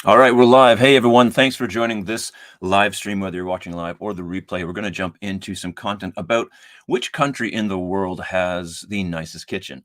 All right, we're live. Hey, everyone. Thanks for joining this live stream, whether you're watching live or the replay. We're going to jump into some content about which country in the world has the nicest kitchen.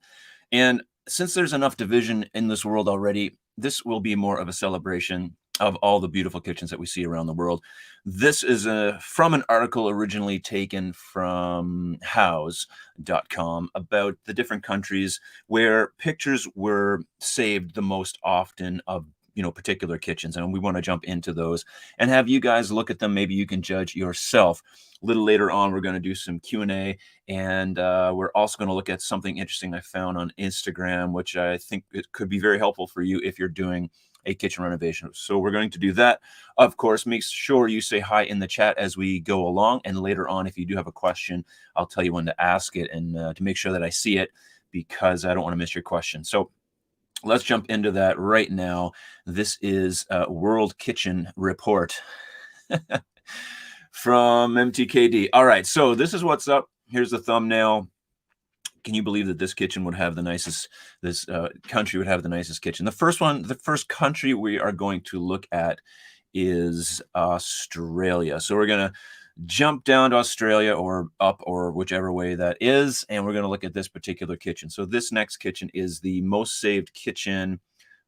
And since there's enough division in this world already, this will be more of a celebration of all the beautiful kitchens that we see around the world. This is from an article originally taken from house.com about the different countries where pictures were saved the most often of particular kitchens, and we want to jump into those and have you guys look at them. Maybe you can judge yourself. A little later on, we're going to do some Q&A, and we're also going to look at something interesting I found on Instagram, which I think it could be very helpful for you if you're doing a kitchen renovation. So we're going to do that. Of course, make sure you say hi in the chat as we go along, and later on, if you do have a question, I'll tell you when to ask it and to make sure that I see it, because I don't want to miss your question. So let's jump into that right now. This is a World Kitchen Report from MTKD. All right, so this is what's up. Here's the thumbnail. Can you believe that this kitchen would have the nicest, this country would have the nicest kitchen? The first country we are going to look at is Australia. So we're going to jump down to Australia or up or whichever way that is, and we're going to look at this particular kitchen. So this next kitchen is the most saved kitchen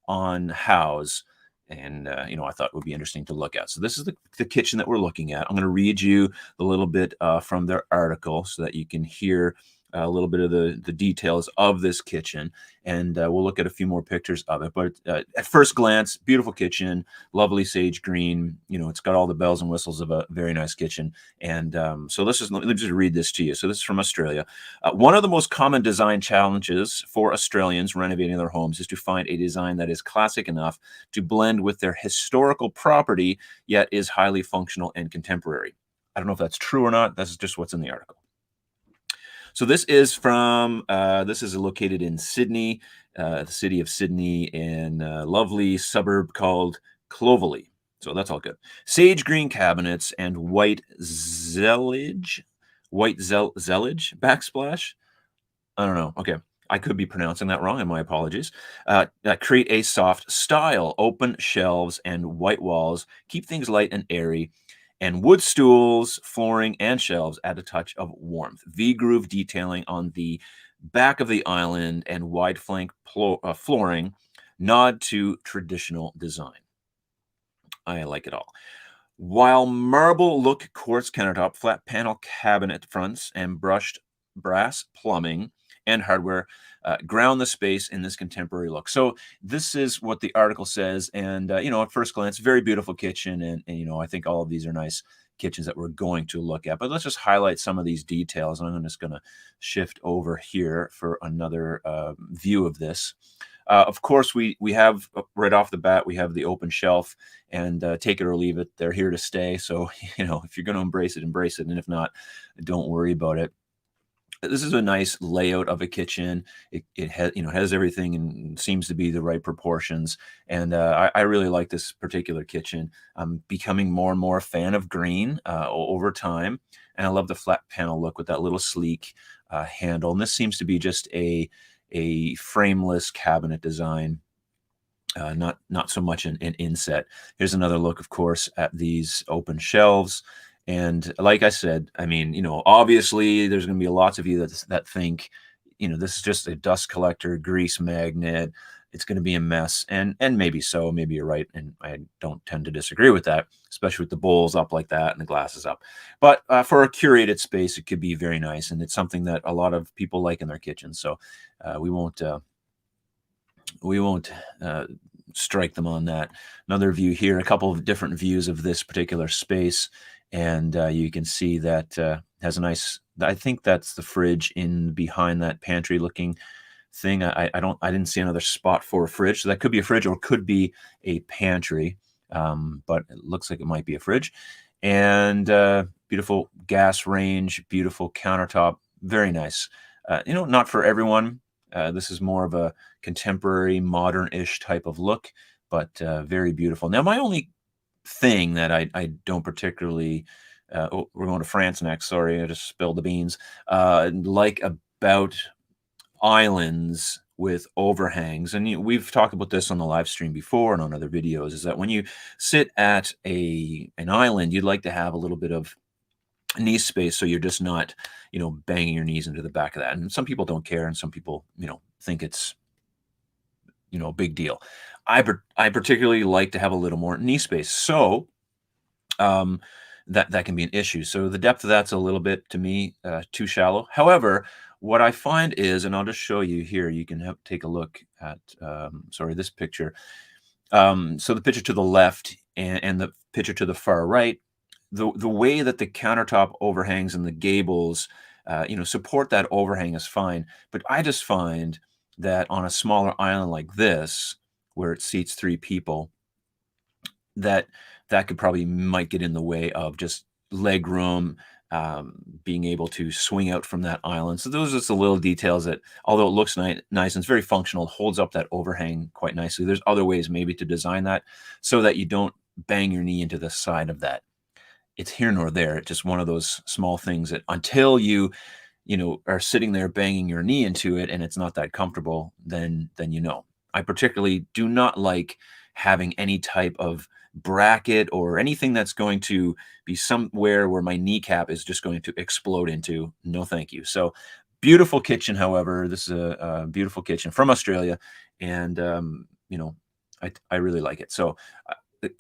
on House, and I thought it would be interesting to look at. So this is the kitchen that we're looking at. I'm going to read you a little bit from their article so that you can hear a little bit of the details of this kitchen, and we'll look at a few more pictures of it. But at first glance, beautiful kitchen, lovely sage green. It's got all the bells and whistles of a very nice kitchen. And so let me just read this to you. So this is from Australia. One of the most common design challenges for Australians renovating their homes is to find a design that is classic enough to blend with their historical property, yet is highly functional and contemporary. I don't know if that's true or not. That's just what's in the article. So this is located in Sydney, the city of Sydney, in a lovely suburb called Clovelly. So that's all good. Sage green cabinets and white zellage backsplash. I don't know. Okay. I could be pronouncing that wrong, and my apologies. That create a soft style, open shelves and white walls, keep things light and airy, and wood stools, flooring, and shelves add a touch of warmth. V-groove detailing on the back of the island and wide flank flooring nod to traditional design. I like it all. While marble look quartz countertop, flat panel cabinet fronts, and brushed brass plumbing and hardware ground the space in this contemporary look. So this is what the article says, and at first glance, very beautiful kitchen, and I think all of these are nice kitchens that we're going to look at. But let's just highlight some of these details. I'm just going to shift over here for another view of this. Of course, we have right off the bat, we have the open shelf, and take it or leave it. They're here to stay. So, if you're going to embrace it, embrace it. And if not, don't worry about it. This is a nice layout of a kitchen. It has everything and seems to be the right proportions. And I really like this particular kitchen. I'm becoming more and more a fan of green over time. And I love the flat panel look with that little sleek handle. And this seems to be just a frameless cabinet design, not so much an inset. Here's another look, of course, at these open shelves. And like I said, I mean, obviously there's going to be lots of you that think, this is just a dust collector, grease magnet. It's going to be a mess, and maybe so. Maybe you're right, and I don't tend to disagree with that, especially with the bowls up like that and the glasses up. But for a curated space, it could be very nice, and it's something that a lot of people like in their kitchens. So we won't strike them on that. Another view here, a couple of different views of this particular space, and you can see that has a nice. I think that's the fridge in behind that pantry looking thing. I didn't see another spot for a fridge, so that could be a fridge or could be a pantry, but it looks like it might be a fridge. And beautiful gas range, beautiful countertop, very nice. Not for everyone. This is more of a contemporary, modern-ish type of look, but very beautiful. Now, my only thing that I don't particularly, we're going to France next. Sorry, I just spilled the beans. Like about islands with overhangs, and we've talked about this on the live stream before and on other videos, is that when you sit at an island, you'd like to have a little bit of knee space, so you're just not, banging your knees into the back of that. And some people don't care, and some people, think it's, a big deal. I particularly like to have a little more knee space, so um, that can be an issue. So the depth of that's a little bit, to me, too shallow. However, what I find is, and I'll just show you here, you can take a look at, sorry, this picture. So the picture to the left and the picture to the far right, the way that the countertop overhangs and the gables, support that overhang is fine. But I just find that on a smaller island like this, where it seats 3 people, that could probably might get in the way of just leg room, being able to swing out from that island. So those are just the little details that, although it looks nice and it's very functional, it holds up that overhang quite nicely. There's other ways maybe to design that so that you don't bang your knee into the side of that. It's here nor there. It's just one of those small things that until you are sitting there banging your knee into it and it's not that comfortable, then I particularly do not like having any type of bracket or anything that's going to be somewhere where my kneecap is just going to explode into. No, thank you. So beautiful kitchen, however. This is a beautiful kitchen from Australia, and I really like it. So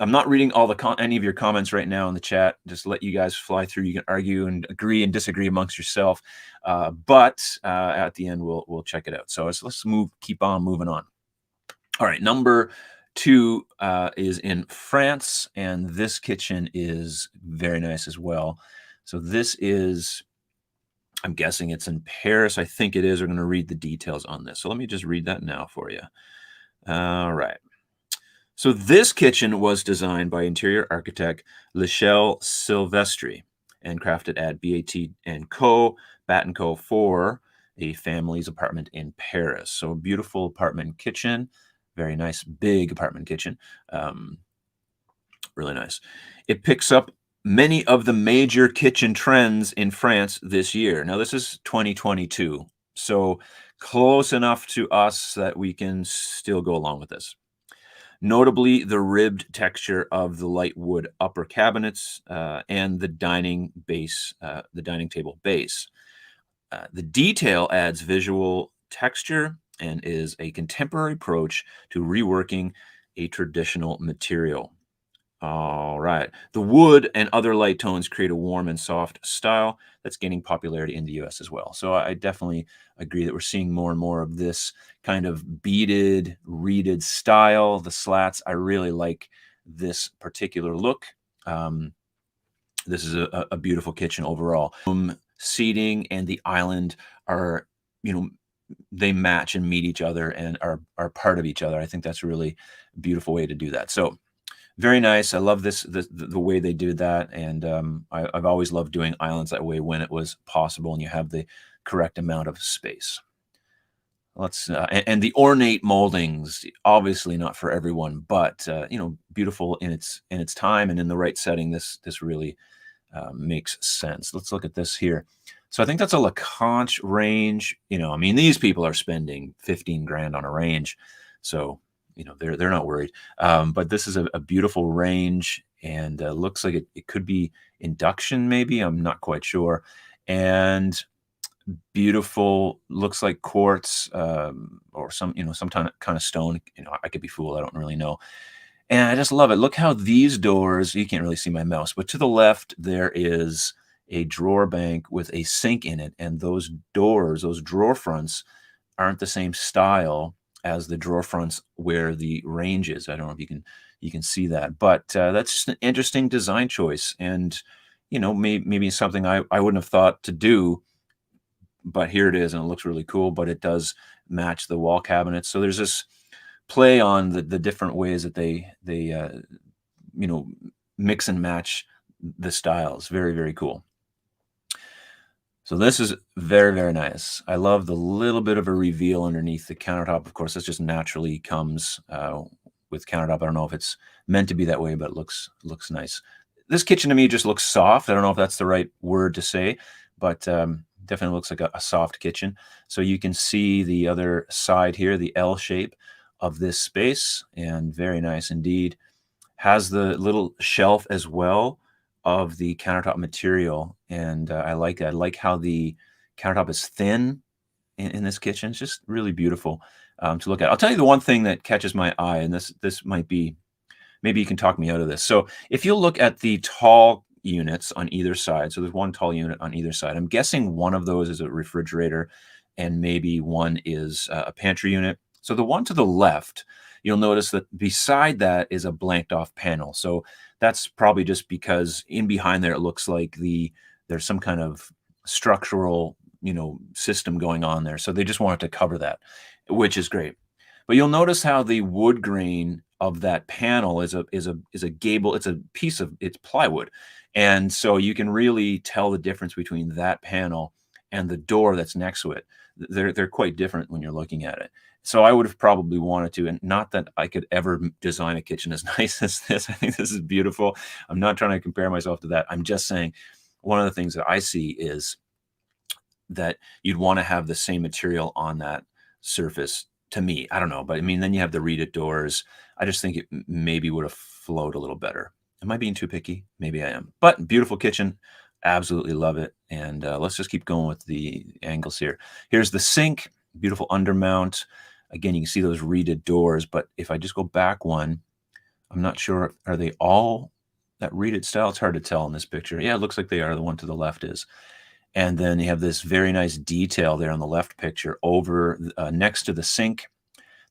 I'm not reading all any of your comments right now in the chat. Just let you guys fly through. You can argue and agree and disagree amongst yourself, but at the end we'll check it out. So let's keep on moving on. All right, number 2 is in France, and this kitchen is very nice as well. So this is, I'm guessing it's in Paris. I think it is. We're going to read the details on this. So let me just read that now for you. All right. So this kitchen was designed by interior architect Michel Silvestri and crafted at BAT & Co for a family's apartment in Paris. So a beautiful apartment kitchen, very nice, big apartment kitchen, really nice. It picks up many of the major kitchen trends in France this year. Now this is 2022, so close enough to us that we can still go along with this. Notably, the ribbed texture of the light wood upper cabinets and the dining table base. The detail adds visual texture and is a contemporary approach to reworking a traditional material. All right. The wood and other light tones create a warm and soft style that's gaining popularity in the US as well. So I definitely agree that we're seeing more and more of this kind of beaded, reeded style. The slats, I really like this particular look. This is a beautiful kitchen overall. Seating and the island are, they match and meet each other and are part of each other. I think that's a really beautiful way to do that. So very nice. I love the way they do that, and I've always loved doing islands that way when it was possible and you have the correct amount of space. Let's and the ornate moldings, obviously not for everyone, but beautiful in its time and in the right setting. This really makes sense. Let's look at this here. So I think that's a LeConte range. I mean, these people are spending 15 grand on a range, so they're not worried. But this is a beautiful range, and looks like it could be induction, maybe. I'm not quite sure. And beautiful, looks like quartz or some kind of stone. I could be fooled. I don't really know. And I just love it. Look how these doors, you can't really see my mouse, but to the left there is a drawer bank with a sink in it, and those doors, those drawer fronts, aren't the same style as the drawer fronts where the range is. I don't know if you can see that, but that's just an interesting design choice, and maybe something I wouldn't have thought to do, but here it is, and it looks really cool. But it does match the wall cabinets. So there's this play on the different ways that they mix and match the styles. Very, very cool. So this is very, very nice. I love the little bit of a reveal underneath the countertop. Of course, this just naturally comes with countertop. I don't know if it's meant to be that way, but it looks nice. This kitchen to me just looks soft. I don't know if that's the right word to say, but definitely looks like a soft kitchen. So you can see the other side here, the L shape of this space, and very nice indeed. Has the little shelf as well of the countertop material, and I like that. I like how the countertop is thin in this kitchen. It's just really beautiful to look at. I'll tell you the one thing that catches my eye, and this might be, maybe you can talk me out of this. So if you look at the tall units on either side, so there's one tall unit on either side. I'm guessing one of those is a refrigerator and maybe one is a pantry unit. So the one to the left, you'll notice that beside that is a blanked off panel. So that's probably just because in behind there, it looks like there's some kind of structural, system going on there. So they just wanted to cover that, which is great. But you'll notice how the wood grain of that panel is a gable. It's a piece of it's plywood, and so you can really tell the difference between that panel and the door that's next to it. They're quite different when you're looking at it. So I would have probably wanted to, and not that I could ever design a kitchen as nice as this. I think this is beautiful. I'm not trying to compare myself to that. I'm just saying one of the things that I see is that you'd want to have the same material on that surface. To me, I don't know, but I mean, then you have the reed it doors. I just think it maybe would have flowed a little better. Am I being too picky? Maybe I am. But beautiful kitchen, absolutely love it. And let's just keep going with the angles here. Here's the sink, beautiful undermount. Again, you can see those reeded doors, but if I just go back one, I'm not sure, are they all that reeded style? It's hard to tell in this picture. Yeah, it looks like they are. The one to the left is. And then you have this very nice detail there on the left picture over next to the sink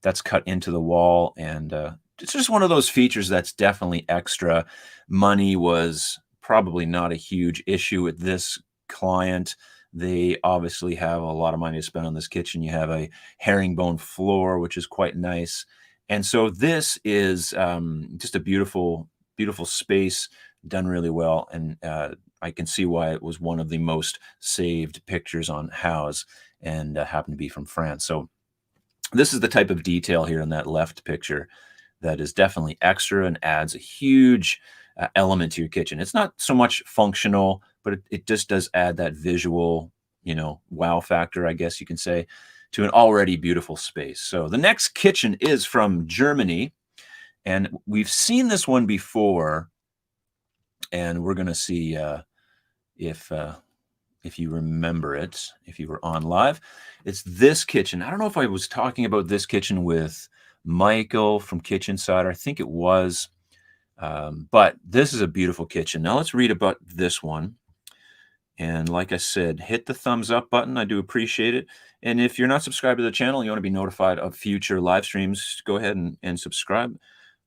that's cut into the wall. And it's just one of those features that's definitely extra. Money was probably not a huge issue with this client. They obviously have a lot of money to spend on this kitchen. You have a herringbone floor, which is quite nice. And so this is just a beautiful, beautiful space done really well. And I can see why it was one of the most saved pictures on House, and happened to be from France. So this is the type of detail here in that left picture that is definitely extra and adds a huge element to your kitchen. It's not so much functional, but it just does add that visual, wow factor, I guess you can say, to an already beautiful space. So the next kitchen is from Germany, and we've seen this one before, and we're going to see if you remember it, if you were on live. It's this kitchen. I don't know if I was talking about this kitchen with Michael from Kitchen Cider. I think it was, but this is a beautiful kitchen. Now let's read about this one. And like I said, hit the thumbs up button. I do appreciate it. And if you're not subscribed to the channel, you want to be notified of future live streams, go ahead and subscribe.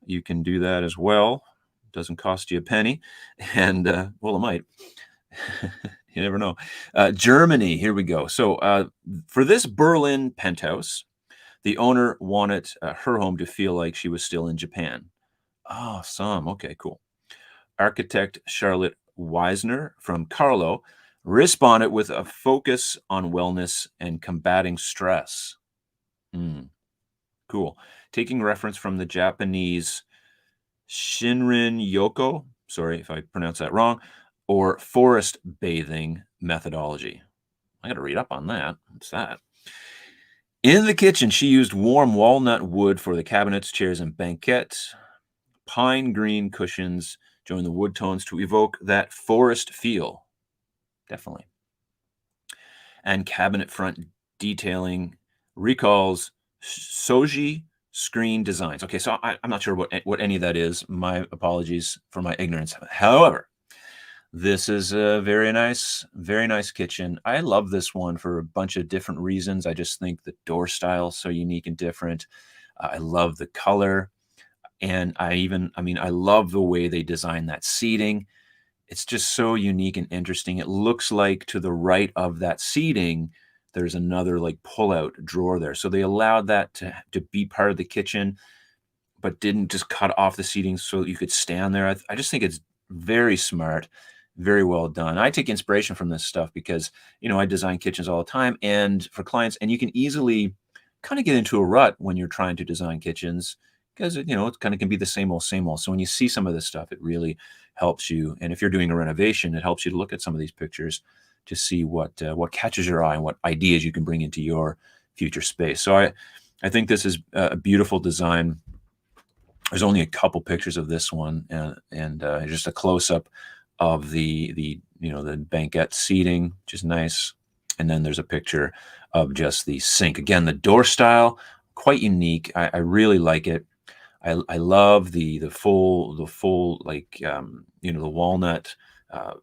You can do that as well. It doesn't cost you a penny. And, well, it might. You never know. Germany, here we go. So for this Berlin penthouse, the owner wanted her home to feel like she was still in Japan. Awesome. Okay, cool. Architect Charlotte Weisner from Carlo responded with a focus on wellness and combating stress. Cool. Taking reference from the Japanese Shinrin Yoko, sorry if I pronounce that wrong, or forest bathing methodology. I got to read up on that. What's that? In the kitchen, she used warm walnut wood for the cabinets, chairs, and banquette. Pine green cushions join the wood tones to evoke that forest feel. Definitely. And cabinet front detailing recalls Soji screen designs. Okay, so I'm not sure what any of that is. My apologies for my ignorance. However, this is a very nice kitchen. I love this one for a bunch of different reasons. I just think the door style is so unique and different. I love the color. And I love the way they design that seating. It's just so unique and interesting. It looks like to the right of that seating, there's another like pull-out drawer there. So they allowed that to be part of the kitchen, but didn't just cut off the seating so that you could stand there. I just think it's very smart, very well done. I take inspiration from this stuff because, I design kitchens all the time and for clients, and you can easily kind of get into a rut when you're trying to design kitchens because, it kind of can be the same old, same old. So when you see some of this stuff, it really helps you. And if you're doing a renovation, it helps you to look at some of these pictures just see what catches your eye and what ideas you can bring into your future space. So I think this is a beautiful design. There's only a couple pictures of this one, and just a close up of the banquette seating, which is nice. And then there's a picture of just the sink. Again, the door style, quite unique. I really like it. I love the full like the walnut. Uh,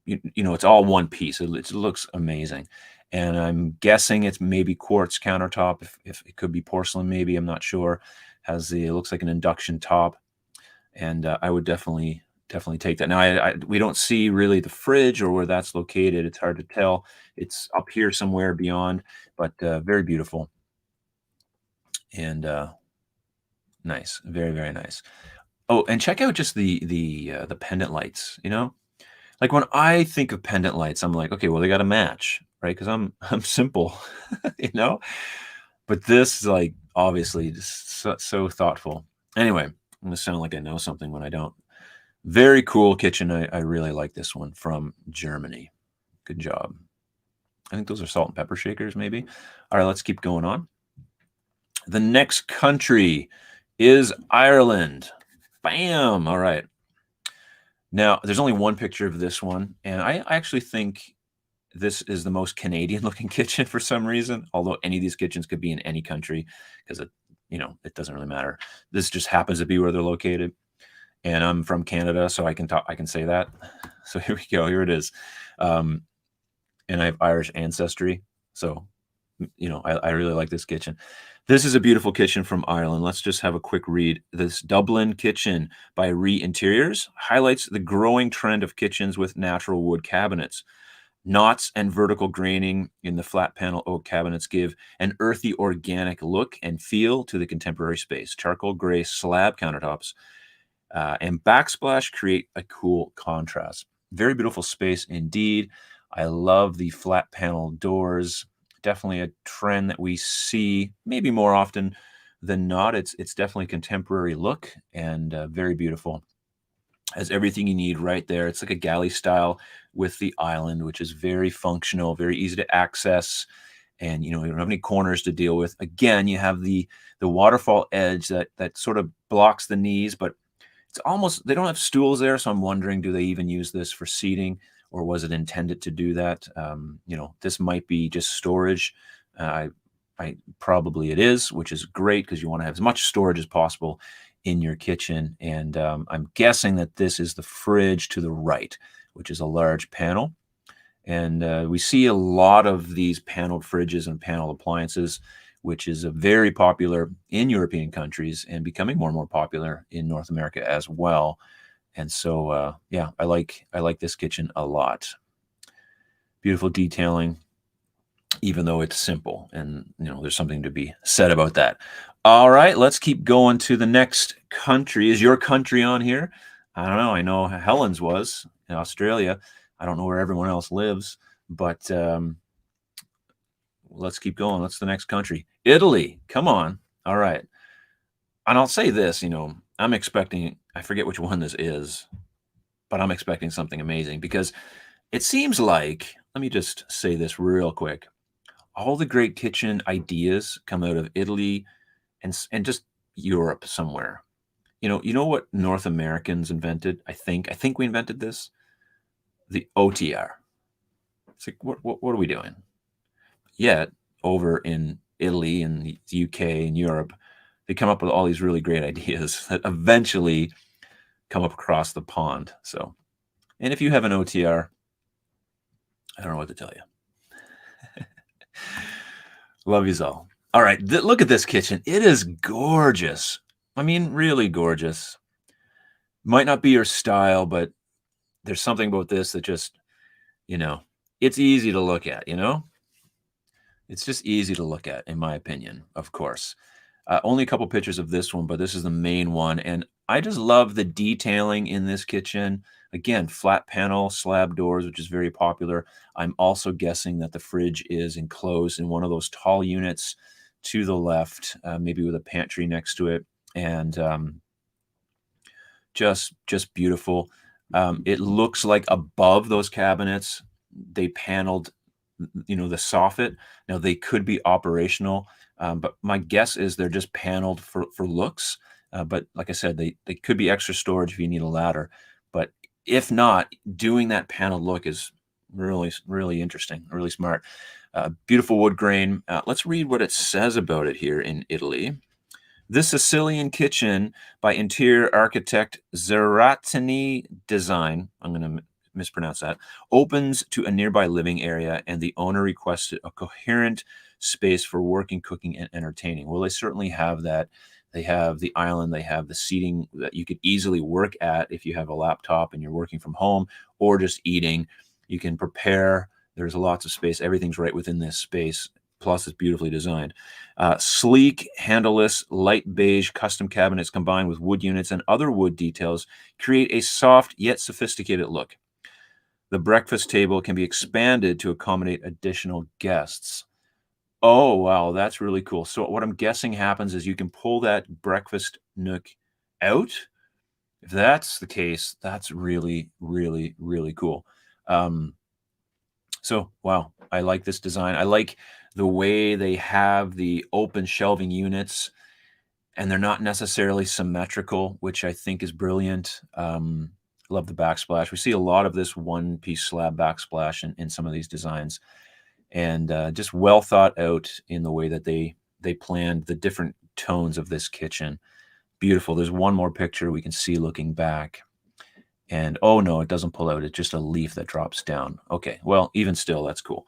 it's all one piece. It looks amazing. And I'm guessing it's maybe quartz countertop. If it could be porcelain, maybe, I'm not sure. It looks like an induction top, and I would definitely take that. Now, we don't see really the fridge or where that's located. It's hard to tell. It's up here somewhere beyond, but very beautiful and nice, very very nice. Oh, and check out just the pendant lights. Like when I think of pendant lights, I'm like, okay, well they got to match, right? Because I'm simple, you know. But this is like obviously just so thoughtful. Anyway, I'm gonna sound like I know something when I don't. Very cool kitchen. I really like this one from Germany. Good job. I think those are salt and pepper shakers, maybe. All right, let's keep going on. The next country is Ireland. Bam. All right. Now, there's only one picture of this one, and I actually think this is the most Canadian looking kitchen for some reason, although any of these kitchens could be in any country because it doesn't really matter. This just happens to be where they're located. And I'm from Canada, so I can say that. So here we go. Here it is. Um, and I have Irish ancestry, so I really like this kitchen. This is a beautiful kitchen from Ireland. Let's just have a quick read. This Dublin kitchen by Re Interiors highlights the growing trend of kitchens with natural wood cabinets. Knots and vertical graining in the flat panel oak cabinets give an earthy, organic look and feel to the contemporary space. Charcoal gray slab countertops and backsplash create a cool contrast. Very beautiful space indeed. I love the flat panel doors. Definitely a trend that we see maybe more often than not. It's definitely a contemporary look and very beautiful. Has everything you need right there. It's like a galley style with the island, which is very functional, very easy to access, and you don't have any corners to deal with. Again, you have the waterfall edge that sort of blocks the knees, but it's almost, they don't have stools there, so I'm wondering, do they even use this for seating, or was it intended to do that? This might be just storage. I probably it is, which is great because you want to have as much storage as possible in your kitchen. And I'm guessing that this is the fridge to the right, which is a large panel. And we see a lot of these paneled fridges and panel appliances, which is very popular in European countries and becoming more and more popular in North America as well. And so, yeah, I like this kitchen a lot. Beautiful detailing, even though it's simple, and there's something to be said about that. All right, let's keep going to the next country. Is your country on here? I don't know. I know Helen's was in Australia. I don't know where everyone else lives, but let's keep going. What's the next country? Italy. Come on. All right. And I'll say this, I'm expecting, I forget which one this is, but I'm expecting something amazing because it seems like, let me just say this real quick. All the great kitchen ideas come out of Italy and just Europe somewhere. You know what North Americans invented? I think we invented this. The OTR. It's like, what are we doing? Yet over in Italy and the UK and Europe, they come up with all these really great ideas that eventually come up across the pond. So, and if you have an OTR, I don't know what to tell you. Love yous all. All right, look at this kitchen. It is gorgeous. I mean, really gorgeous. Might not be your style, but there's something about this that just, it's easy to look at, It's just easy to look at, in my opinion, of course. Only a couple pictures of this one, but this is the main one. And I just love the detailing in this kitchen. Again, flat panel slab doors, which is very popular. I'm also guessing that the fridge is enclosed in one of those tall units to the left, maybe with a pantry next to it. And just beautiful. It looks like above those cabinets, they paneled, the soffit. Now they could be operational, but my guess is they're just paneled for looks. But like I said, they could be extra storage if you need a ladder. But if not, doing that paneled look is really, really interesting, really smart. Beautiful wood grain. Let's read what it says about it here in Italy. This Sicilian kitchen by interior architect Zeratini Design, I'm going to mispronounce that, opens to a nearby living area, and the owner requested a coherent space for working, cooking, and entertaining. Well, they certainly have that. They have the island, they have the seating that you could easily work at if you have a laptop and you're working from home or just eating. You can prepare. There's lots of space. Everything's right within this space. Plus, it's beautifully designed. Sleek, handleless, light beige custom cabinets combined with wood units and other wood details create a soft yet sophisticated look. The breakfast table can be expanded to accommodate additional guests. Oh, wow, that's really cool. So what I'm guessing happens is you can pull that breakfast nook out. If that's the case, that's really, really, really cool. So, wow, I like this design. I like the way they have the open shelving units, and they're not necessarily symmetrical, which I think is brilliant. Love the backsplash. We see a lot of this one-piece slab backsplash in some of these designs, and just well thought out in the way that they planned the different tones of this kitchen. Beautiful. There's one more picture we can see looking back. And oh no, it doesn't pull out. It's just a leaf that drops down. Okay, well, even still, that's cool.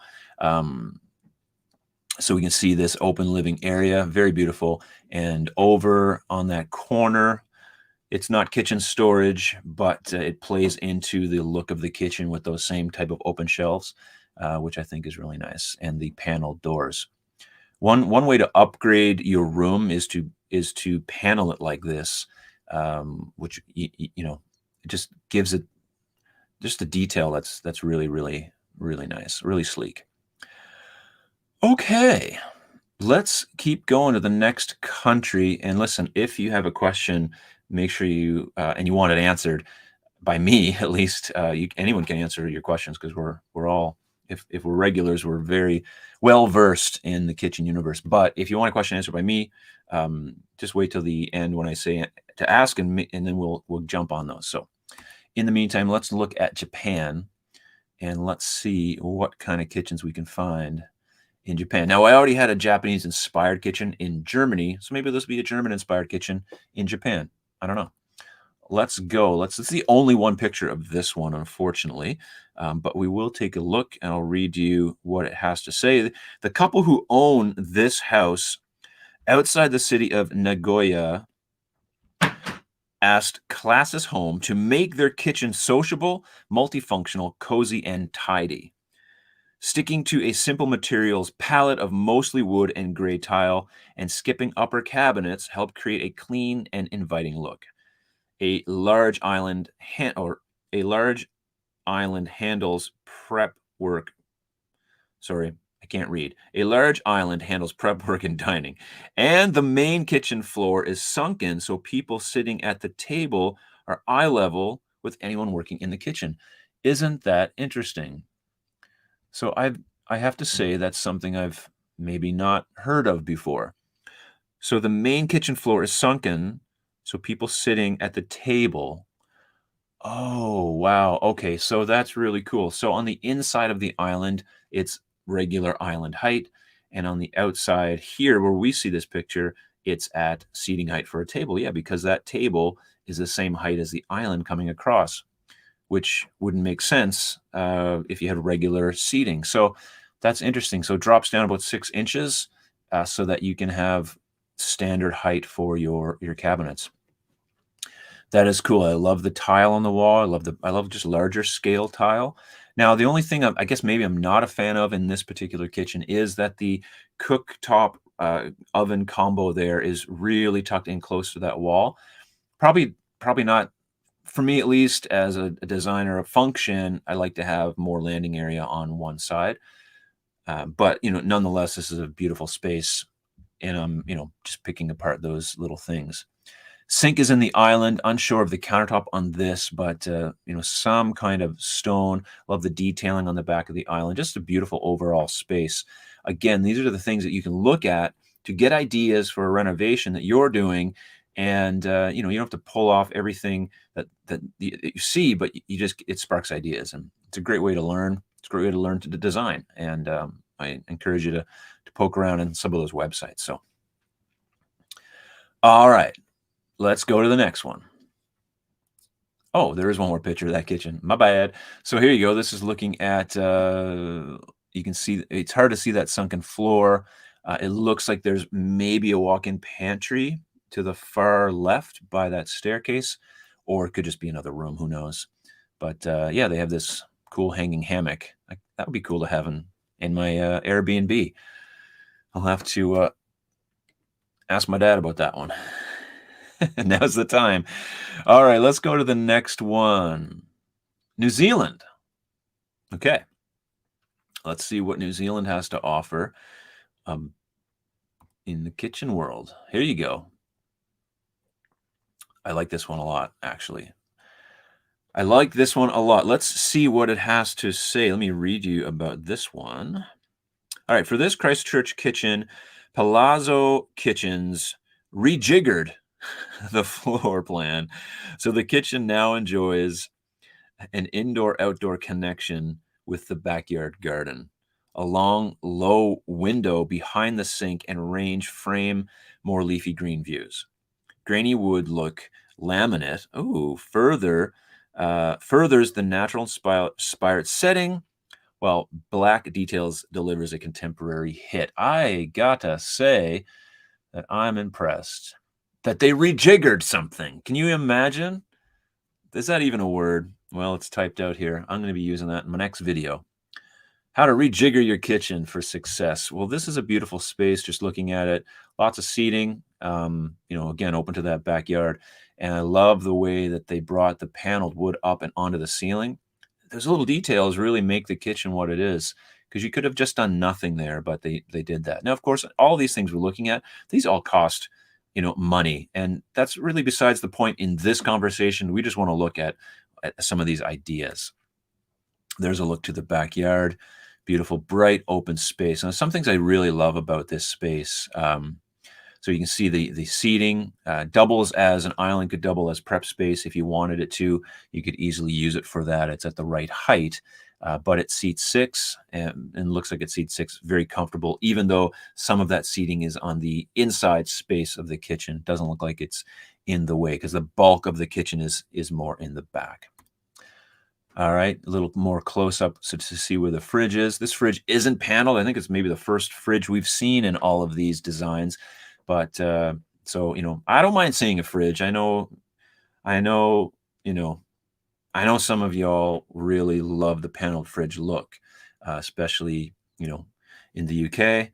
So we can see this open living area, very beautiful. And over on that corner, it's not kitchen storage, but it plays into the look of the kitchen with those same type of open shelves, which I think is really nice. And the paneled doors. One way to upgrade your room is to panel it like this, which it just gives it just a detail that's really, really, really nice, really sleek. Okay, let's keep going to the next country. And listen, if you have a question, make sure and you want it answered by me at least. Anyone can answer your questions because we're all, if we're regulars, we're very well versed in the kitchen universe. But if you want a question answered by me, just wait till the end when I say to ask, and then we'll jump on those. So in the meantime, let's look at Japan and let's see what kind of kitchens we can find in Japan. Now, I already had a Japanese-inspired kitchen in Germany, so maybe this will be a German-inspired kitchen in Japan. I don't know. Let's go. It's the only one picture of this one, unfortunately, but we will take a look, and I'll read you what it has to say. The couple who own this house outside the city of Nagoya asked Classes Home to make their kitchen sociable, multifunctional, cozy, and tidy. Sticking to a simple materials palette of mostly wood and gray tile and skipping upper cabinets help create a clean and inviting look. A large island handles prep work. Sorry, I can't read. A large island handles prep work and dining, and the main kitchen floor is sunken so people sitting at the table are eye level with anyone working in the kitchen. Isn't that interesting? So I have to say that's something I've maybe not heard of before. So the main kitchen floor is sunken, so people sitting at the table. Oh, wow. Okay, so that's really cool. So on the inside of the island, it's regular island height, and on the outside here, where we see this picture, it's at seating height for a table. Yeah, because that table is the same height as the island coming across, which wouldn't make sense if you had regular seating. So that's interesting. So it drops down about 6 inches so that you can have standard height for your cabinets. That is cool. I love the tile on the wall. I love just larger scale tile. Now, the only thing I guess maybe I'm not a fan of in this particular kitchen is that the cooktop oven combo there is really tucked in close to that wall. Probably not for me, at least as a designer of function. I like to have more landing area on one side. But nonetheless, this is a beautiful space, and I'm just picking apart those little things. Sink is in the island. Unsure of the countertop on this, but some kind of stone. Love the detailing on the back of the island. Just a beautiful overall space. Again, these are the things that you can look at to get ideas for a renovation that you're doing, and you don't have to pull off everything that you see, but it sparks ideas, and it's a great way to learn. It's a great way to learn to design, and I encourage you to poke around in some of those websites. So, all right. Let's go to the next one. Oh, there is one more picture of that kitchen. My bad. So here you go. This is looking at, you can see, it's hard to see that sunken floor. It looks like there's maybe a walk-in pantry to the far left by that staircase, or it could just be another room. Who knows? But yeah, they have this cool hanging hammock. That would be cool to have in my Airbnb. I'll have to ask my dad about that one. Now's the time. All right, let's go to the next one. New Zealand. Okay. Let's see what New Zealand has to offer in the kitchen world. Here you go. I like this one a lot, actually. I like this one a lot. Let's see what it has to say. Let me read you about this one. All right, for this Christchurch kitchen, Palazzo Kitchens rejiggered the floor plan. So the kitchen now enjoys an indoor-outdoor connection with the backyard garden. A long, low window behind the sink and range frame more leafy green views. Grainy wood look laminate. Furthers the natural inspired setting, while black details delivers a contemporary hit. I gotta say that I'm impressed that they rejiggered something. Can you imagine? Is that even a word? Well, it's typed out here. I'm going to be using that in my next video. How to rejigger your kitchen for success. Well, this is a beautiful space, just looking at it. Lots of seating, again, open to that backyard. And I love the way that they brought the paneled wood up and onto the ceiling. Those little details really make the kitchen what it is, because you could have just done nothing there, but they did that. Now, of course, all these things we're looking at, these all cost money. And that's really besides the point in this conversation. We just want to look at some of these ideas. There's a look to the backyard, beautiful, bright, open space. And some things I really love about this space. So you can see the seating doubles as an island, could double as prep space if you wanted it to. You could easily use it for that. It's at the right height. But it seats 6 and looks like it seats 6 very comfortable, even though some of that seating is on the inside space of the kitchen. It doesn't look like it's in the way, because the bulk of the kitchen is more in the back. All right, a little more close up so to see where the fridge is. This fridge isn't paneled. I think it's maybe the first fridge we've seen in all of these designs. But so, I don't mind seeing a fridge. I know, some of y'all really love the paneled fridge look, especially, in the UK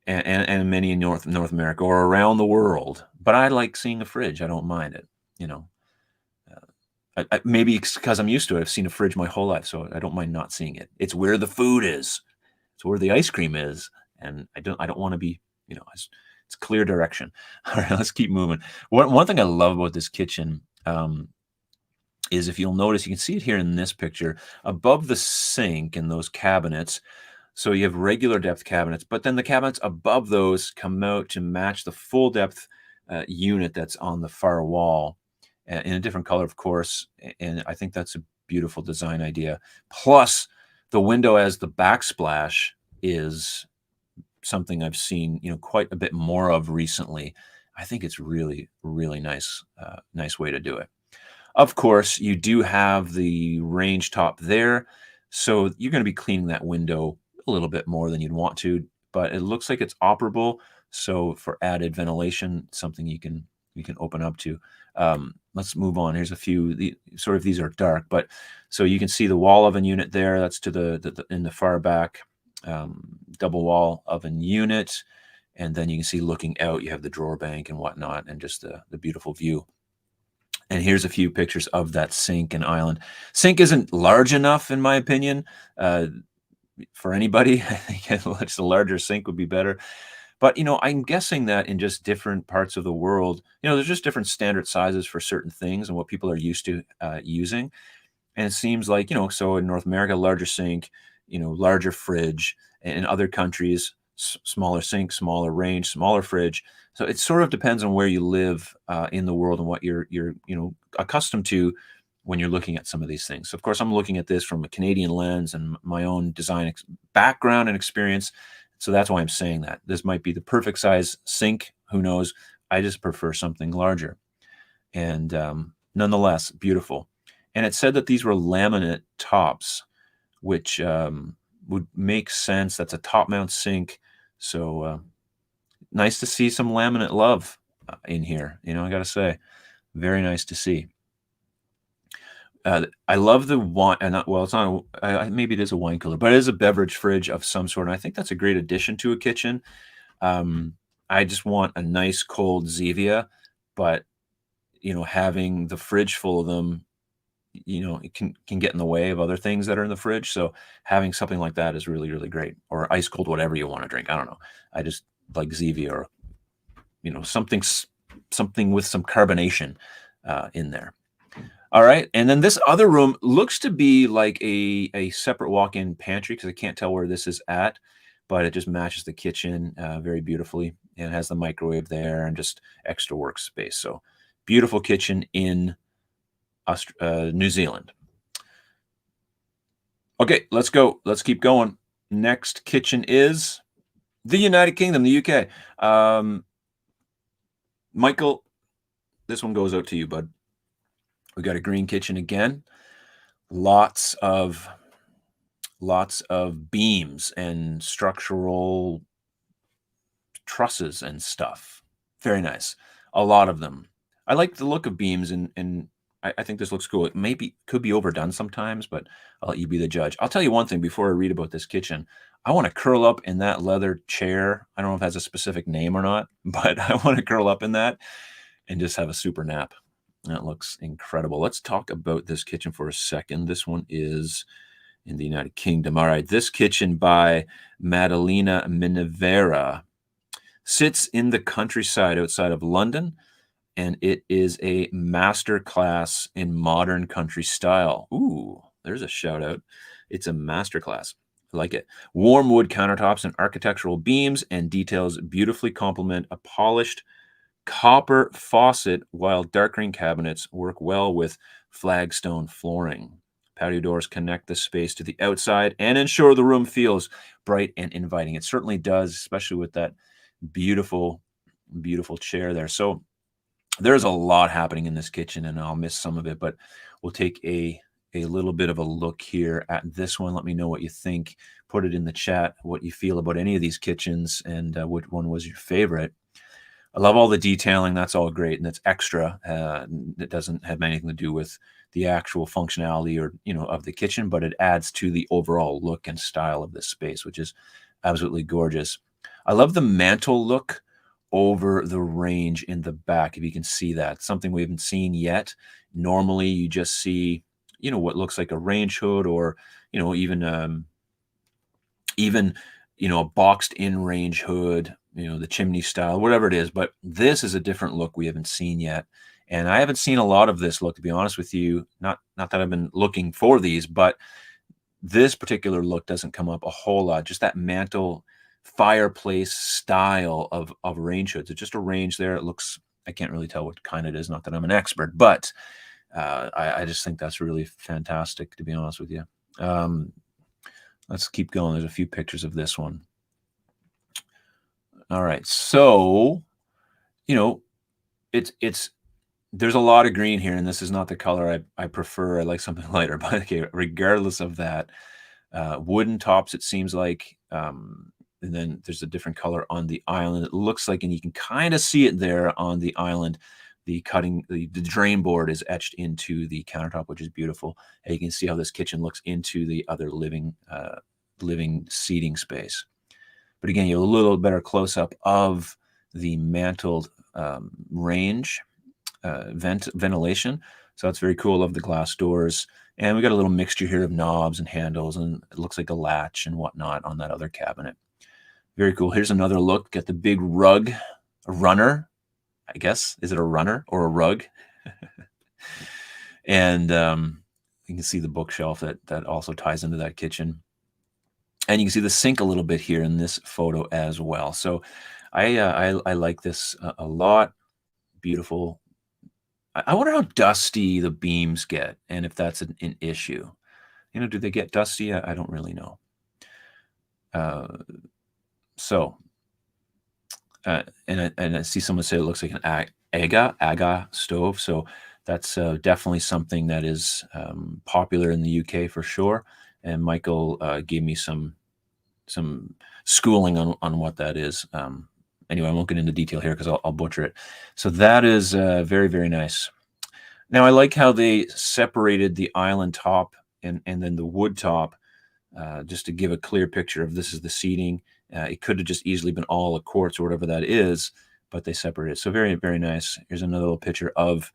and many in North America or around the world. But I like seeing a fridge. I don't mind it, maybe it's because I'm used to it. I've seen a fridge my whole life, so I don't mind not seeing it. It's where the food is. It's where the ice cream is. And I don't want to be, it's clear direction. All right, let's keep moving. One thing I love about this kitchen, is if you'll notice, you can see it here in this picture, above the sink and those cabinets. So you have regular depth cabinets, but then the cabinets above those come out to match the full depth unit that's on the far wall, in a different color, of course. And I think that's a beautiful design idea. Plus, the window as the backsplash is something I've seen, quite a bit more of recently. I think it's really, really nice way to do it. Of course, you do have the range top there, so you're going to be cleaning that window a little bit more than you'd want to, but it looks like it's operable. So for added ventilation, something you can open up to. Let's move on. Here's a few. These are dark, but so you can see the wall oven unit there. That's to the in the far back, double wall oven unit, and then you can see looking out, you have the drawer bank and whatnot, and just the beautiful view. And here's a few pictures of that sink and island. Sink isn't large enough, in my opinion, for anybody. I think just a larger sink would be better. But, I'm guessing that in just different parts of the world, there's just different standard sizes for certain things and what people are used to using. And it seems like, so in North America, larger sink, larger fridge. In other countries, smaller sink, smaller range, smaller fridge. So it sort of depends on where you live in the world and what you're accustomed to when you're looking at some of these things. So of course, I'm looking at this from a Canadian lens and my own design background and experience. So that's why I'm saying that this might be the perfect size sink. Who knows? I just prefer something larger. And nonetheless, beautiful. And it said that these were laminate tops, which would make sense. That's a top mount sink. So nice to see some laminate love in here. I got to say, very nice to see. I love the wine, and well, it's not. Maybe it is a wine cooler, but it is a beverage fridge of some sort. And I think that's a great addition to a kitchen. Um, I just want a nice cold Zevia, but having the fridge full of them, it can get in the way of other things that are in the fridge. So having something like that is really, really great. Or ice cold, whatever you want to drink. I don't know. I just like Zevia or something with some carbonation in there. All right, and then this other room looks to be like a separate walk-in pantry because I can't tell where this is at, but it just matches the kitchen very beautifully, and it has the microwave there and just extra workspace. So beautiful kitchen in New Zealand. Okay, let's go. Let's keep going. Next kitchen is the United Kingdom, the UK. Michael, this one goes out to you, bud. We got a green kitchen again. Lots of beams and structural trusses and stuff. Very nice. A lot of them. I like the look of beams, and I think this looks cool. It could be overdone sometimes, but I'll let you be the judge. I'll tell you one thing before I read about this kitchen. I want to curl up in that leather chair. I don't know if it has a specific name or not, but I want to curl up in that and just have a super nap. That looks incredible. Let's talk about this kitchen for a second. This one is in the United Kingdom. All right, this kitchen by Madalena Minivera sits in the countryside outside of London, and it is a master class in modern country style. Ooh, there's a shout out. It's a master class. I like it. Warm wood countertops and architectural beams and details beautifully complement a polished copper faucet, while dark green cabinets work well with flagstone flooring. Patio doors connect the space to the outside and ensure the room feels bright and inviting. It certainly does, especially with that beautiful, beautiful chair there. So there's a lot happening in this kitchen, and I'll miss some of it, but we'll take a little bit of a look here at this one. Let me know what you think. Put it in the chat, what you feel about any of these kitchens, and which one was your favorite. I love all the detailing. That's all great, and that's extra. It doesn't have anything to do with the actual functionality or of the kitchen, but it adds to the overall look and style of this space, which is absolutely gorgeous. I love the mantle look over the range in the back. If you can see that, something we haven't seen yet. Normally, you just see what looks like a range hood, or even a boxed in range hood, the chimney style, whatever it is. But this is a different look we haven't seen yet. And I haven't seen a lot of this look, to be honest with you. Not that I've been looking for these, but this particular look doesn't come up a whole lot. Just that mantle fireplace style of range hoods. It's just a range there. It looks, I can't really tell what kind it is. Not that I'm an expert, but I just think that's really fantastic, to be honest with you. Let's keep going. There's a few pictures of this one. All right. So, it's there's a lot of green here, and this is not the color I prefer. I like something lighter, but okay, regardless of that, wooden tops, it seems like, and then there's a different color on the island. It looks like, and you can kind of see it there on the island, the drain board is etched into the countertop, which is beautiful. And you can see how this kitchen looks into the other living seating space. But again, you have a little better close-up of the mantled range ventilation. So that's very cool. Love the glass doors. And we got a little mixture here of knobs and handles, and it looks like a latch and whatnot on that other cabinet. Very cool. Here's another look at the big rug, a runner, I guess. Is it a runner or a rug? And you can see the bookshelf that also ties into that kitchen. And you can see the sink a little bit here in this photo as well. So I like this a lot. Beautiful. I wonder how dusty the beams get and if that's an issue. You know, do they get dusty? I don't really know. So, and I see someone say it looks like an aga stove. So that's definitely something that is popular in the UK for sure. And Michael gave me some schooling on what that is. Anyway, I won't get into detail here because I'll butcher it. So that is very, very nice. Now, I like how they separated the island top and then the wood top, just to give a clear picture of this is the seating. It could have just easily been all a quartz or whatever that is, but they separated it. So very, very nice. Here's another little picture of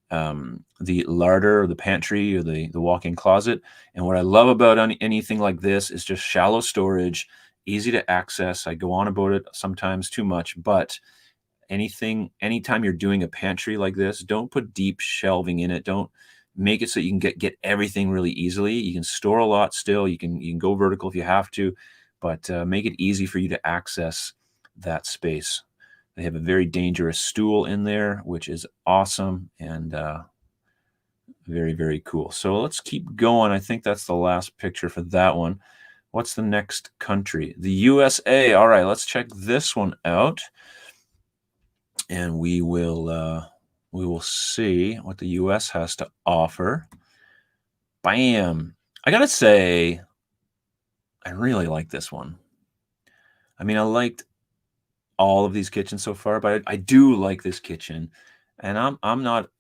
the larder or the pantry or the walk-in closet. And what I love about anything like this is just shallow storage, easy to access. I go on about it sometimes too much, but anytime you're doing a pantry like this, don't put deep shelving in it. Don't make it so you can get everything really easily. You can store a lot still. You can go vertical if you have to, but make it easy for you to access that space. They have a very dangerous stool in there, which is awesome and very, very cool. So let's keep going. I think that's the last picture for that one. What's the next country? The USA. All right, let's check this one out. And we will see what the US has to offer. Bam. I gotta say, I really like this one. I mean, I liked all of these kitchens so far, but I do like this kitchen. And I'm not,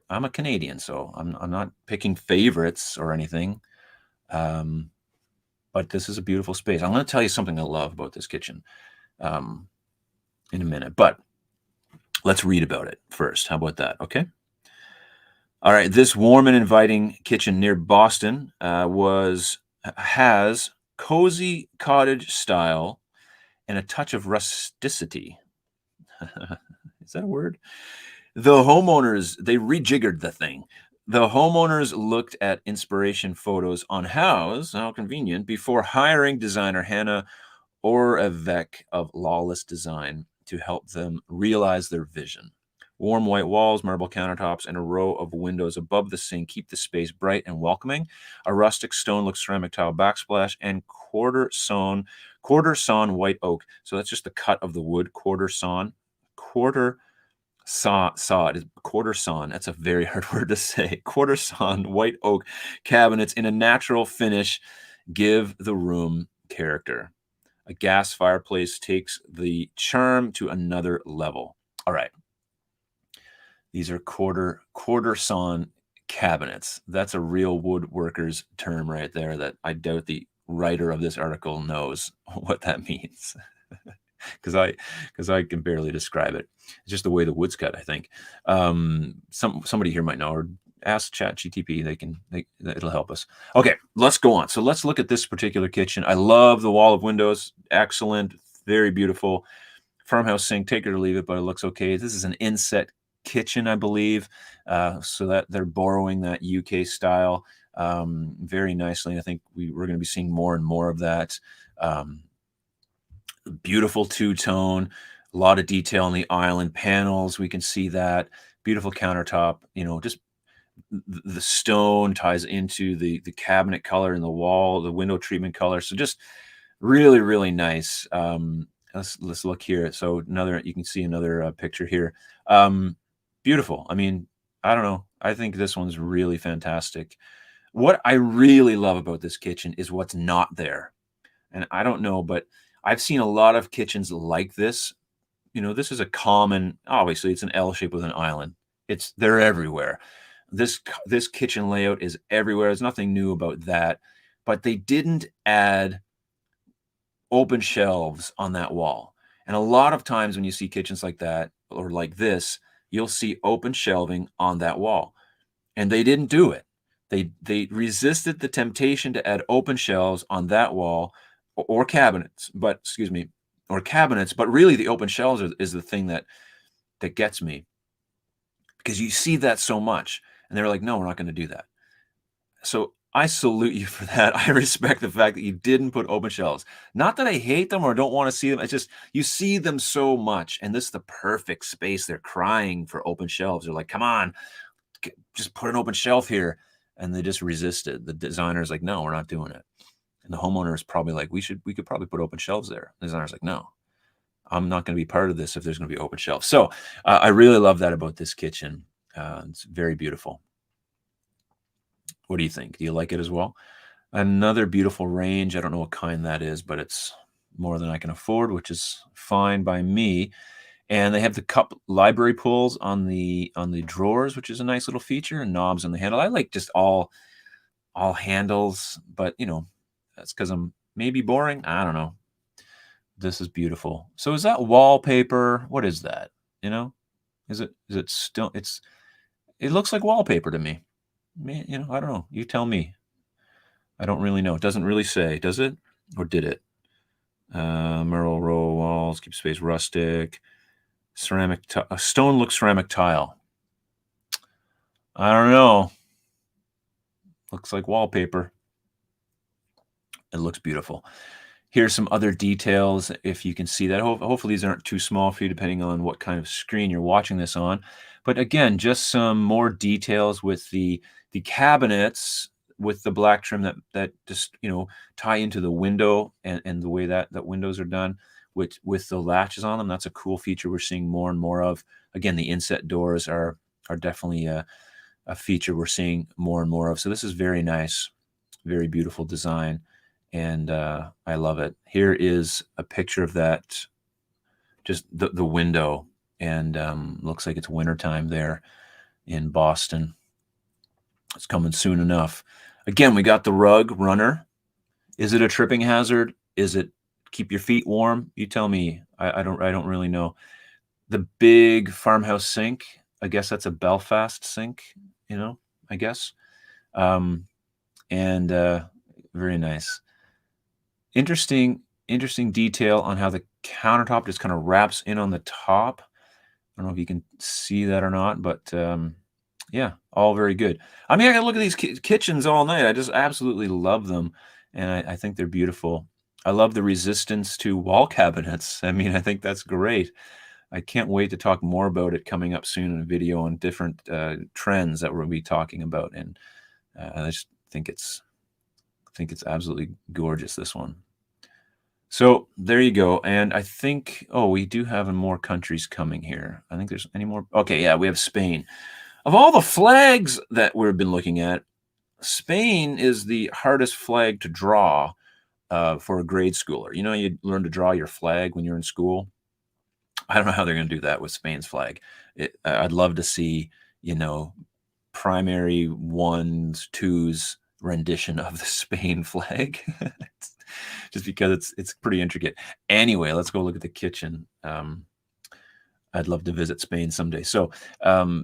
I'm a Canadian, so I'm not picking favorites or anything. But this is a beautiful space. I'm going to tell you something I love about this kitchen in a minute, but let's read about it first. How about that? Okay. All right. This warm and inviting kitchen near Boston has cozy cottage style and a touch of rusticity. Is that a word? The homeowners, they rejiggered the thing. The homeowners looked at inspiration photos on Houzz, how convenient, before hiring designer Hannah Orevec of Lawless Design to help them realize their vision. Warm white walls, marble countertops, and a row of windows above the sink keep the space bright and welcoming. A rustic stone-look ceramic tile backsplash and quarter sawn white oak. So that's just the cut of the wood, quarter sawn. Quarter sawn. That's a very hard word to say. Quarter sawn white oak cabinets in a natural finish give the room character. A gas fireplace takes the charm to another level. All right. These are quarter sawn cabinets. That's a real woodworker's term right there that I doubt the writer of this article knows what that means. because I can barely describe it. It's just the way the wood's cut, I think. Somebody here might know, or ask ChatGTP. It'll help us. Okay, let's go on. So let's look at this particular kitchen. I love the wall of windows. Excellent, very beautiful. Farmhouse sink, take it or leave it, but it looks okay. This is an inset kitchen, I believe, so that they're borrowing that UK style very nicely. I think we're going to be seeing more and more of that. Beautiful two-tone, a lot of detail on the island panels. We can see that beautiful countertop. Just the stone ties into the cabinet color in the wall, the window treatment color. So just really, really nice. Let's look here. So you can see another picture here. Beautiful. I mean, I don't know. I think this one's really fantastic. What I really love about this kitchen is what's not there. And I don't know, but I've seen a lot of kitchens like this. This is a common, obviously it's an L shape with an island. They're everywhere. This kitchen layout is everywhere. There's nothing new about that, but they didn't add open shelves on that wall. And a lot of times when you see kitchens like that or like this, you'll see open shelving on that wall. And they didn't do it. They resisted the temptation to add open shelves on that wall or cabinets, but excuse me, or cabinets, but really the open shelves is the thing that gets me, because you see that so much, and they're like, no, we're not going to do that. So I salute you for that. I respect the fact that you didn't put open shelves. Not that I hate them or don't want to see them. It's just you see them so much, and this is the perfect space. They're crying for open shelves. They're like, come on, just put an open shelf here. And they just resisted. The designer's like, no, we're not doing it. And the homeowner is probably like, we could probably put open shelves there. The designer's like, no, I'm not going to be part of this if there's going to be open shelves. So I really love that about this kitchen. It's very beautiful. What do you think? Do you like it as well? Another beautiful range. I don't know what kind that is, but it's more than I can afford, which is fine by me. And they have the cup library pulls on the drawers, which is a nice little feature, and knobs on the handle. I like just all handles, but that's because I'm maybe boring. I don't know. This is beautiful. So is that wallpaper? What is that? Is it still? It looks like wallpaper to me. I don't know. You tell me. I don't really know. It doesn't really say, does it? Or did it? Merle row walls, keep space rustic, ceramic, stone look ceramic tile. I don't know. Looks like wallpaper. It looks beautiful. Here's some other details, if you can see that. Hopefully these aren't too small for you, depending on what kind of screen you're watching this on. But again, just some more details with the cabinets with the black trim that just tie into the window and the way that windows are done with the latches on them. That's a cool feature we're seeing more and more of. Again, the inset doors are definitely a feature we're seeing more and more of. So this is very nice, very beautiful design. And I love it. Here is a picture of that, just the window, and looks like it's wintertime there in Boston. It's coming soon enough. Again, we got the rug runner. Is it a tripping hazard? Is it keep your feet warm? You tell me. I don't really know. The big farmhouse sink. I guess that's a Belfast sink. I guess. And very nice. Interesting detail on how the countertop just kind of wraps in on the top. I don't know if you can see that or not, but yeah, all very good. I mean, I can look at these kitchens all night. I just absolutely love them, and I think they're beautiful. I love the resistance to wall cabinets. I mean, I think that's great. I can't wait to talk more about it coming up soon in a video on different trends that we'll be talking about, and I just think it's absolutely gorgeous, this one. So there you go. And I think, we do have more countries coming here. I think there's any more. Okay, yeah, we have Spain. Of all the flags that we've been looking at, Spain is the hardest flag to draw for a grade schooler. You learn to draw your flag when you're in school. I don't know how they're going to do that with Spain's flag. I'd love to see, primary 1s, 2s rendition of the Spain flag. Just because it's pretty intricate. Anyway, let's go look at the kitchen. I'd love to visit Spain someday. So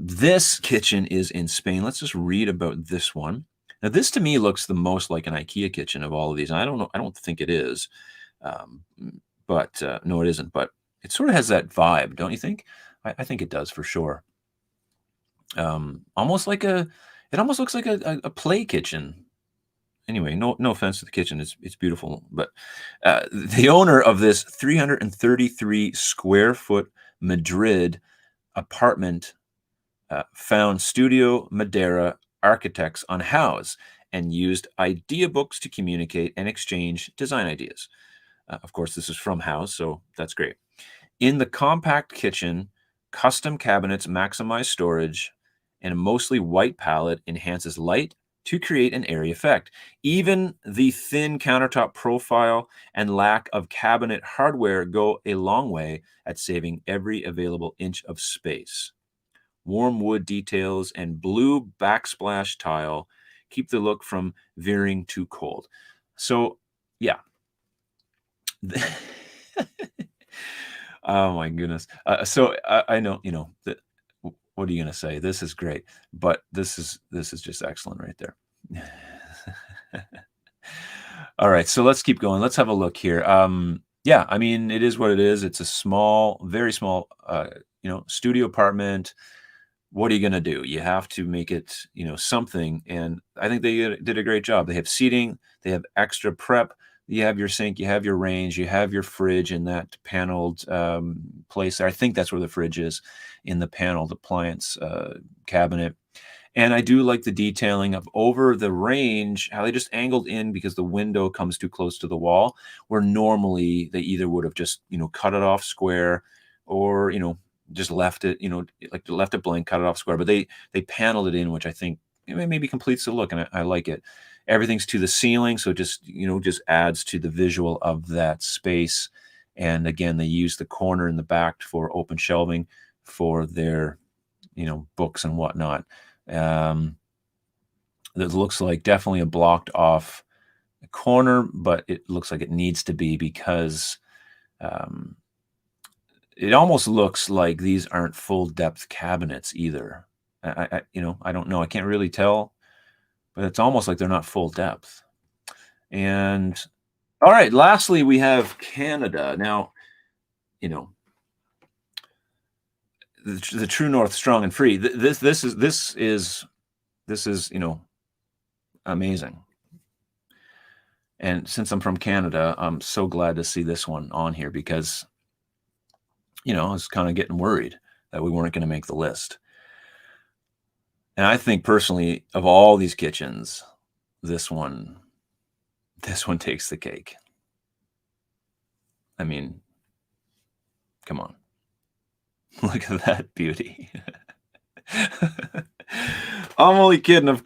this kitchen is in Spain. Let's just read about this one. Now, this to me looks the most like an IKEA kitchen of all of these. And I don't know. I don't think it is. But no, it isn't. But it sort of has that vibe, don't you think? I think it does for sure. It almost looks like a play kitchen. Anyway, no offense to the kitchen. It's beautiful. But the owner of this 333 square foot Madrid apartment found Studio Madeira architects on House and used idea books to communicate and exchange design ideas. Of course, this is from House, so that's great. In the compact kitchen, custom cabinets maximize storage, and a mostly white palette enhances light to create an airy effect. Even the thin countertop profile and lack of cabinet hardware go a long way at saving every available inch of space. Warm wood details and blue backsplash tile keep the look from veering too cold. So, yeah. Oh my goodness. So I know, that. What are you going to say? This is great, but this is just excellent right there. All right, so let's keep going. Let's have a look here. Yeah, I mean, it is what it is. It's a small, very small, studio apartment. What are you gonna do? You have to make it, something. And I think they did a great job. They have seating, they have extra prep. You have your sink, you have your range, you have your fridge in that paneled place there. I think that's where the fridge is, in the paneled appliance cabinet. And I do like the detailing of over the range, how they just angled in because the window comes too close to the wall, where normally they either would have just, cut it off square or, just left it, like left it blank, cut it off square. But they paneled it in, which I think maybe completes the look, and I like it. Everything's to the ceiling, so just adds to the visual of that space. And again, they use the corner in the back for open shelving for their, books and whatnot. Um, that looks like definitely a blocked off corner, but it looks like it needs to be because um, it almost looks like these aren't full depth cabinets either. I don't know. I can't really tell, but it's almost like they're not full depth. And all right, lastly, we have Canada. Now, you know, the true north, strong and free. This is amazing. And since I'm from Canada, I'm so glad to see this one on here because I was kind of getting worried that we weren't going to make the list. And I think personally, of all these kitchens, this one takes the cake. I mean, come on. Look at that beauty. I'm only kidding.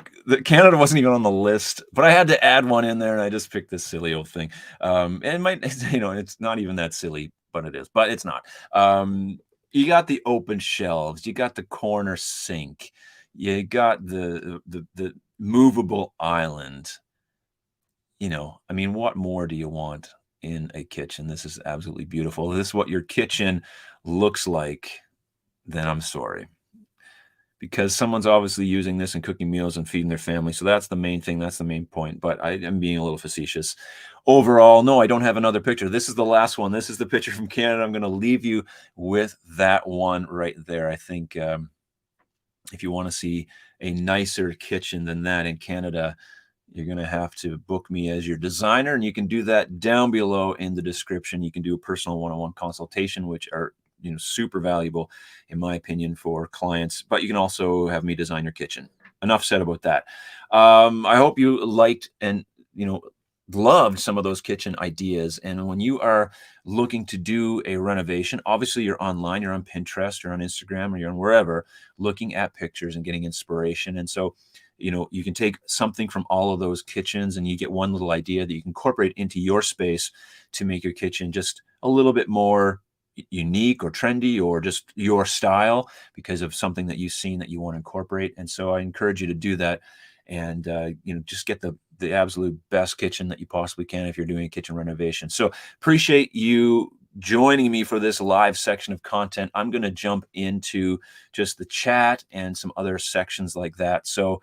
Canada wasn't even on the list, but I had to add one in there, and I just picked this silly old thing. And it might, it's not even that silly, but it is. But it's not. You got the open shelves. You got the corner sink. You got the movable island. I mean, what more do you want in a kitchen? This is absolutely beautiful. If this is what your kitchen looks like, then I'm sorry. Because someone's obviously using this and cooking meals and feeding their family. So that's the main thing. That's the main point. But I am being a little facetious. Overall, no, I don't have another picture. This is the last one. This is the picture from Canada. I'm going to leave you with that one right there. I think if you want to see a nicer kitchen than that in Canada, you're going to have to book me as your designer. And you can do that down below in the description. You can do a personal one-on-one consultation, which are super valuable in my opinion for clients, but you can also have me design your kitchen. Enough said about that. I hope you liked and loved some of those kitchen ideas. And when you are looking to do a renovation, obviously you're online, you're on Pinterest, you're on Instagram, or you're on wherever, looking at pictures and getting inspiration. And so you can take something from all of those kitchens and you get one little idea that you can incorporate into your space to make your kitchen just a little bit more unique or trendy or just your style because of something that you've seen that you want to incorporate. And so I encourage you to do that and just get the absolute best kitchen that you possibly can if you're doing a kitchen renovation. So appreciate you joining me for this live section of content. I'm going to jump into just the chat and some other sections like that. So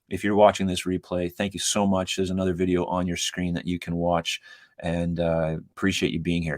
if you're watching this replay, thank you so much. There's another video on your screen that you can watch, and appreciate you being here.